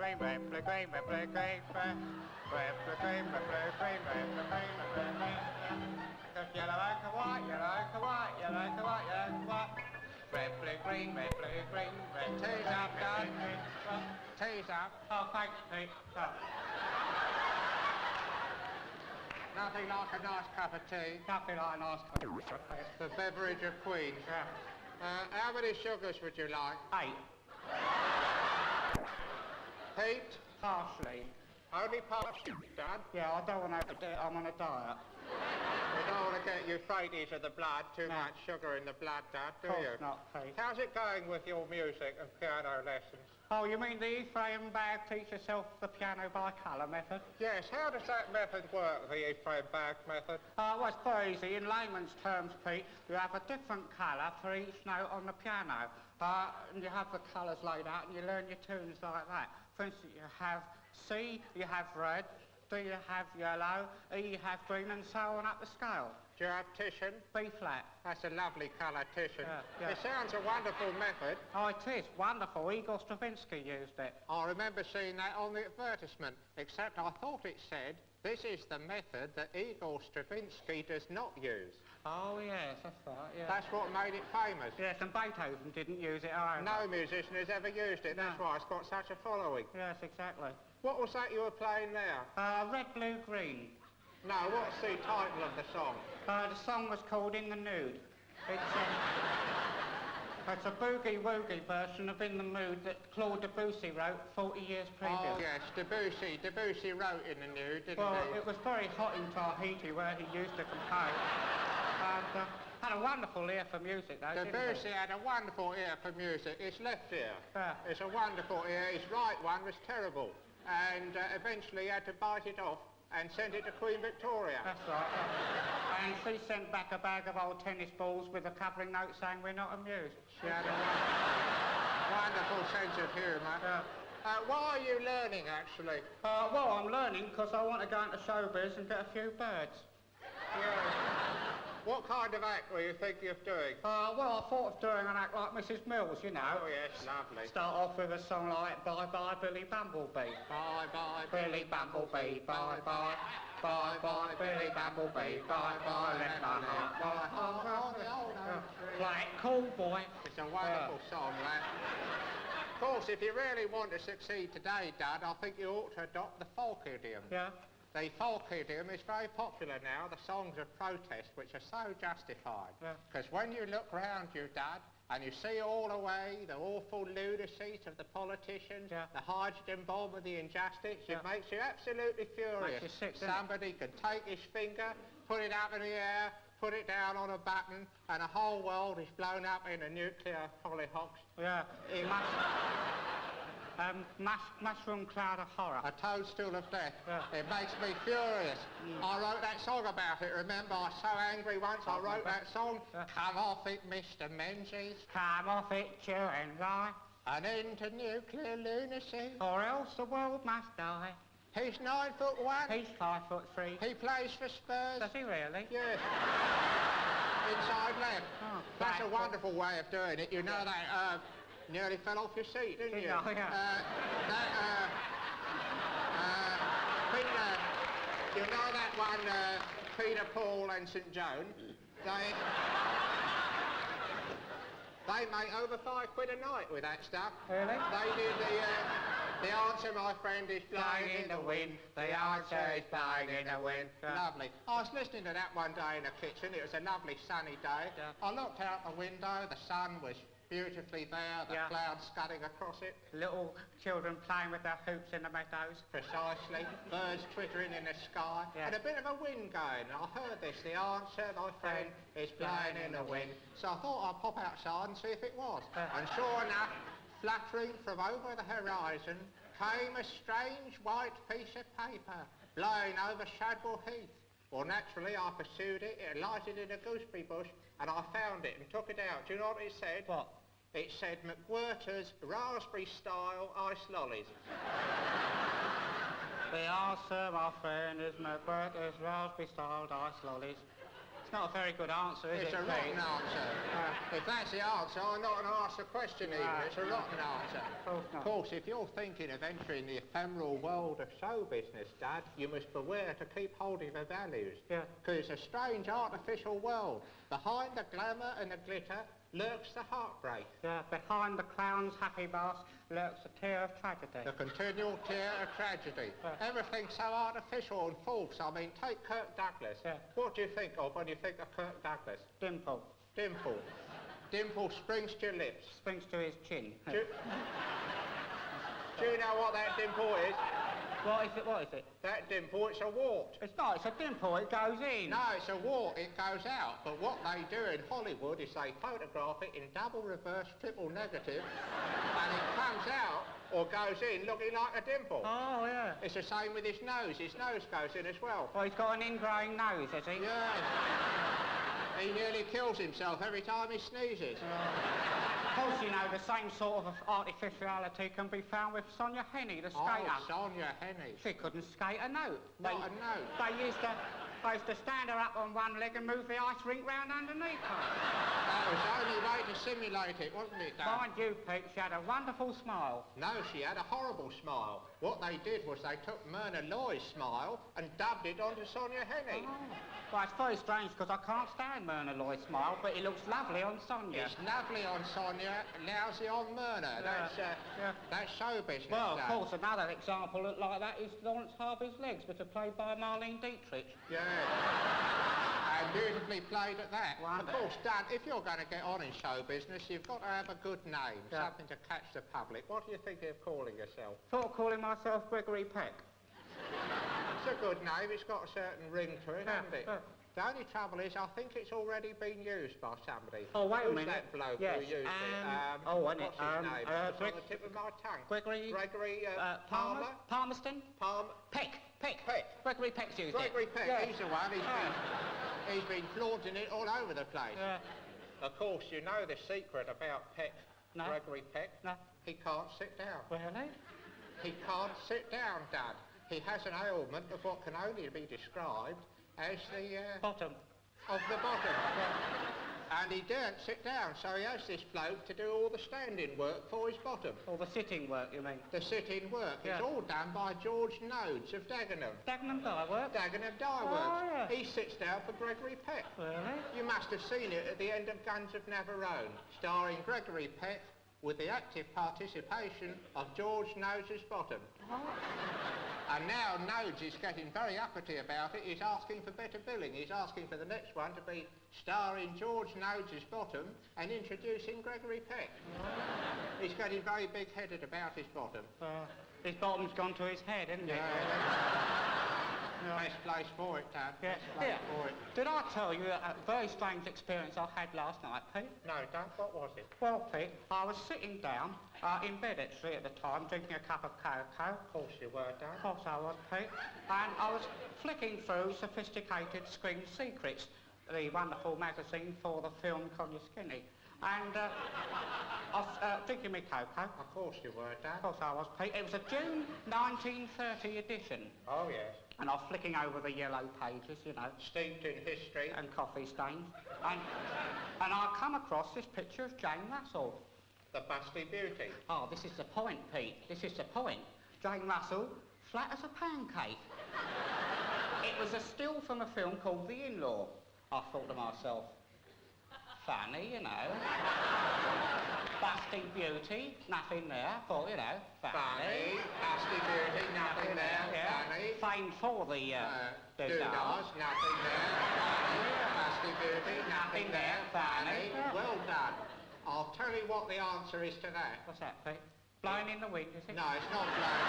Yellow and white, yellow and white, yellow and white, yellow and white. Red, blue, green, red, blue, green, red. Tea's up, Dad. Tea's up. Oh, thanks, Pete. Oh. Nothing like a nice cup of tea. Nothing like a nice cup of tea. The beverage of Queens. Yeah. How many sugars would you like? 8. Pete? Partially. Only partially, Dad? Yeah, I don't want to have to do it. I'm on a diet. You don't want to get euphrates of the blood, too much sugar in the blood, Dad, do you? Of course not, Pete. How's it going with your music and piano lessons? Oh, you mean the Ephraim Bag teach yourself the piano by colour method? Yes, how does that method work, the Ephraim Bag method? Well, it's very easy. In layman's terms, Pete, you have a different colour for each note on the piano. And you have the colours laid out and you learn your tunes like that. For instance, you have C, you have red, D you have yellow, E you have green, and so on up the scale. Do you have Titian? B flat. That's a lovely colour, Titian. Yeah. It sounds a wonderful method. Oh, it is. Wonderful. Igor Stravinsky used it. I remember seeing that on the advertisement, except I thought it said, this is the method that Igor Stravinsky does not use. Oh, yes, that's right, yeah. That's what made it famous. Yes, and Beethoven didn't use it either. No musician has ever used it. No. That's why it's got such a following. Yes, exactly. What was that you were playing now? Red, Blue, Green. No, what's the title of the song? The song was called In the Nude. It's a boogie-woogie version of In the Mood that Claude Debussy wrote 40 years previous. Oh, yes, Debussy wrote In the Nude, didn't he? Well, it was very hot in Tahiti where he used to compose. And had a wonderful ear for music, though, Debussy had a wonderful ear for music. His left ear. Yeah. It's a wonderful ear. His right one was terrible. And eventually he had to bite it off and send it to Queen Victoria. That's right, yeah. And she sent back a bag of old tennis balls with a coupling note saying we're not amused. She had a wonderful sense of humour. Yeah. Why are you learning, actually? Well, I'm learning because I want to go into showbiz and get a few birds. Yeah. What kind of act were you thinking of doing? Well, I thought of doing an act like Mrs. Mills, you know. Oh, yes, lovely. Start off with a song like Bye Bye Billy Bumblebee. Bye Bye Billy Bumblebee, bye bye. Bye Bye Billy Bumblebee, bye bye. Let my heart bye. Like Cool Boy. It's a wonderful song, that. Of course, if you really want to succeed today, Dad, I think you ought to adopt the folk idiom. Yeah. The folk idiom is very popular now, the songs of protest, which are so justified. Because when you look round you, Dad, and you see all the way the awful lunacies of the politicians, the hydrogen bomb and the injustice, it makes you absolutely furious. Makes you sick, somebody can take his finger, put it up in the air, put it down on a button, and the whole world is blown up in a nuclear hollyhocks. Yeah, it mushroom cloud of horror. A toadstool of death. Yeah. It makes me furious. I wrote that song about it, remember? I was so angry once I wrote that song. Come off it, Mr. Menzies. Come off it, you and I. An end to nuclear lunacy. Or else the world must die. He's 9'1". He's 5'3". He plays for Spurs. Does he really? Yes. Inside left. Oh, that's a wonderful way of doing it. You know that, nearly fell off your seat, didn't you? Oh, yeah. Peter, you know that one, Peter, Paul and St. Joan? They make over £5 a night with that stuff. Really? They did the answer, my friend, is blowing in the wind. The answer is blowing in the wind. Lovely. I was listening to that one day in the kitchen. It was a lovely sunny day. Yeah. I looked out the window. The sun was beautifully there, the clouds scudding across it. Little children playing with their hoops in the meadows. Precisely. Birds twittering in the sky. Yeah. And a bit of a wind going. I heard this. The answer, my friend, is blowing in the wind. So I thought I'd pop outside and see if it was. And sure enough, fluttering from over the horizon came a strange white piece of paper blowing over Shadwell Heath. Well, naturally, I pursued it. It alighted in a gooseberry bush, and I found it and took it out. Do you know what it said? What? It said McWhirter's raspberry-style ice lollies. The answer, my friend, is McWhirter's raspberry-style ice lollies. It's not a very good answer, is it? It's a rotten answer. If that's the answer, I'm not going to ask the question even. It's a rotten answer. Of course, if you're thinking of entering the ephemeral world of show business, Dad, you must beware to keep holding the values. Yeah. Because it's a strange artificial world. Behind the glamour and the glitter lurks the heartbreak. Yeah, behind the clown's happy mask lurks a tear of tragedy. The continual tear of tragedy. Everything's so artificial and false. I mean, take Kirk Douglas. Yeah. What do you think of when you think of Kirk Douglas? Dimple. Dimple. Dimple springs to your lips. Springs to his chin. Do you know what that dimple is? What is it? That dimple, it's a wart. It's not, it's a dimple, it goes in. No, it's a wart, it goes out. But what they do in Hollywood is they photograph it in double reverse, triple negative, and it comes out, or goes in, looking like a dimple. Oh, yeah. It's the same with his nose. His nose goes in as well. Well, he's got an ingrowing nose, has he? Yes. He nearly kills himself every time he sneezes. Of course, you know, the same sort of artificiality can be found with Sonia Henney, the skater. Oh, Sonia Henney. She couldn't skate a note. Not a note. They used to stand her up on one leg and move the ice rink round underneath her. That was the only way to simulate it, wasn't it, Dad? Mind you, Pete, she had a wonderful smile. No, she had a horrible smile. What they did was they took Myrna Loy's smile and dubbed it onto Sonia Henney. Oh. Well, it's very strange because I can't stand Myrna Loy's smile, but it looks lovely on Sonia. It's lovely on Sonia, lousy on Myrna. That's show business. Well, of course, another example like that is Lawrence Harvey's legs, which are played by Marlene Dietrich. Yeah. And beautifully played at that. Wonderful. Of course, Dad, if you're going to get on in show business, you've got to have a good name, something to catch the public. What do you think of calling yourself? Thought of calling myself Gregory Peck. It's a good name. It's got a certain ring to it, hasn't it? The only trouble is, I think it's already been used by somebody. Oh, wait a minute. Who's that bloke yes. who used it? What's his name? It's on the tip of my tongue. Gregory Palmer? Palmerston? Peck. Gregory Peck's used Gregory Peck, yeah. he's the one. He's been flaunting it all over the place. Yeah. Of course, you know the secret about Peck, no. Gregory Peck. No. He can't sit down. Really? He can't sit down, Dad. He has an ailment of what can only be described as the... bottom. Of the bottom. And he daren't sit down, so he has this bloke to do all the standing work for his bottom. All the sitting work, you mean? The sitting work. Yeah. It's all done by George Nodes of Dagenham. Dagenham Dye Work? Dagenham Dye Works. Oh, yeah. He sits down for Gregory Peck. Really? You must have seen it at the end of Guns of Navarone, starring Gregory Peck with the active participation of George Nodes' bottom. Oh. And now Nodes is getting very uppity about it. He's asking for better billing. He's asking for the next one to be starring George Nodes' bottom and introducing Gregory Peck. He's getting very big-headed about his bottom. His bottom's gone to his head, isn't it? Best place for it, Dad. Yeah. For it. Did I tell you a very strange experience I had last night, Pete? No, Dad, what was it? Well, Pete, I was sitting down in bed, actually, at the time, drinking a cup of cocoa. Of course you were, Dad. Of course I was, Pete. And I was flicking through Sophisticated Screen Secrets, the wonderful magazine for the film Connie Skinny. And I was drinking my cocoa. Of course you were, Dad. Of course I was, Pete. It was a June 1930 edition. Oh, yes. And I was flicking over the yellow pages, you know. Steeped in history. And coffee stains. And I come across this picture of Jane Russell. The busty beauty. Oh, this is the point, Pete. This is the point. Jane Russell, flat as a pancake. It was a still from a film called The In-Law. I thought to myself, funny, you know. Busty beauty, nothing there. Thought, you know, funny. Busty beauty, nothing there. Yeah. Funny. Famed for the doodahs, nothing there. Funny. Busty beauty, nothing there. Funny. Yeah. Well done. I'll tell you what the answer is to that. What's that, Pete? Blowing in the wind, is it? No, it's not blowing.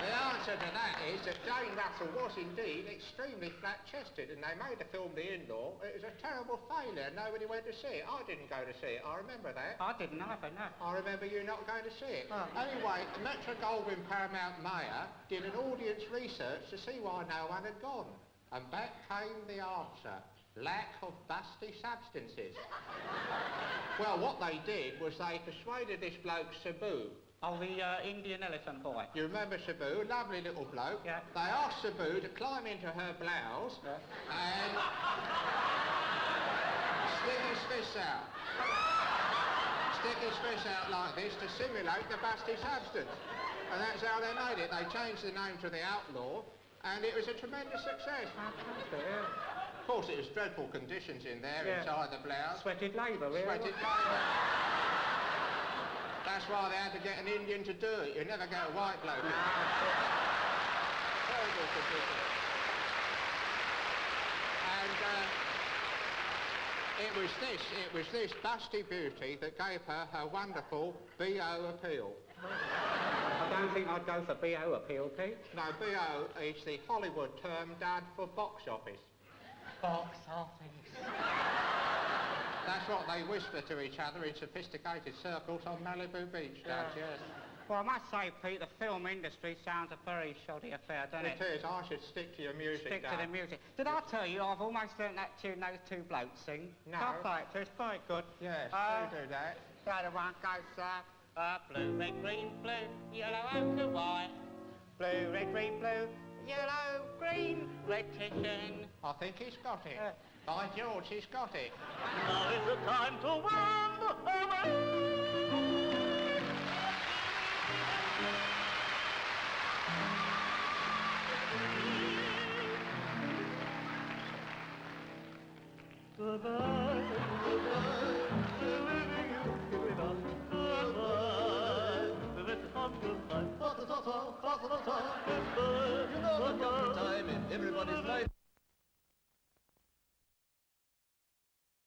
The answer to that is that Jane Russell was indeed extremely flat-chested, and they made the film The In-Law. It was a terrible failure. Nobody went to see it. I didn't go to see it. I remember that. I didn't either, no. I remember you not going to see it. Oh. Anyway, Metro-Goldwyn Paramount Mayer did an audience research to see why no one had gone. And back came the answer. Lack of busty substances. Well, what they did was they persuaded this bloke, Sabu, Oh, the Indian elephant boy. You remember Sabu, lovely little bloke. Yeah. They asked Sabu to climb into her blouse and stick his fists out. Stick his fists out like this to simulate the busty substance. And that's how they made it. They changed the name to the Outlaw, and it was a tremendous success. Of course, it was dreadful conditions in there, inside the blouse. Sweated labour, really. Sweated labour. That's why they had to get an Indian to do it. You never get a white bloke. Terrible conditions. And it was this busty beauty that gave her her wonderful B.O. appeal. I don't think I'd go for B.O. appeal, Pete. No, B.O. is the Hollywood term, Dad, for box office. Box office. That's what they whisper to each other in sophisticated circles on Malibu Beach, Dad, yes. Well, I must say, Pete, the film industry sounds a very shoddy affair, doesn't it? It is. I should stick to your music, Stick Dad. to the music. Did I tell you I've almost learnt that tune those two blokes sing? No. I play it too. It's very good. Yes, do that. The other one goes, blue, red, green, blue, yellow, ochre, white. Blue, red, green, blue, yellow, green, rectification. I think he's got it. By George, he's got it. Now is the time to win. Goodbye, goodbye, living you, give it up. Goodbye, it's a time. You know the time in everybody's life.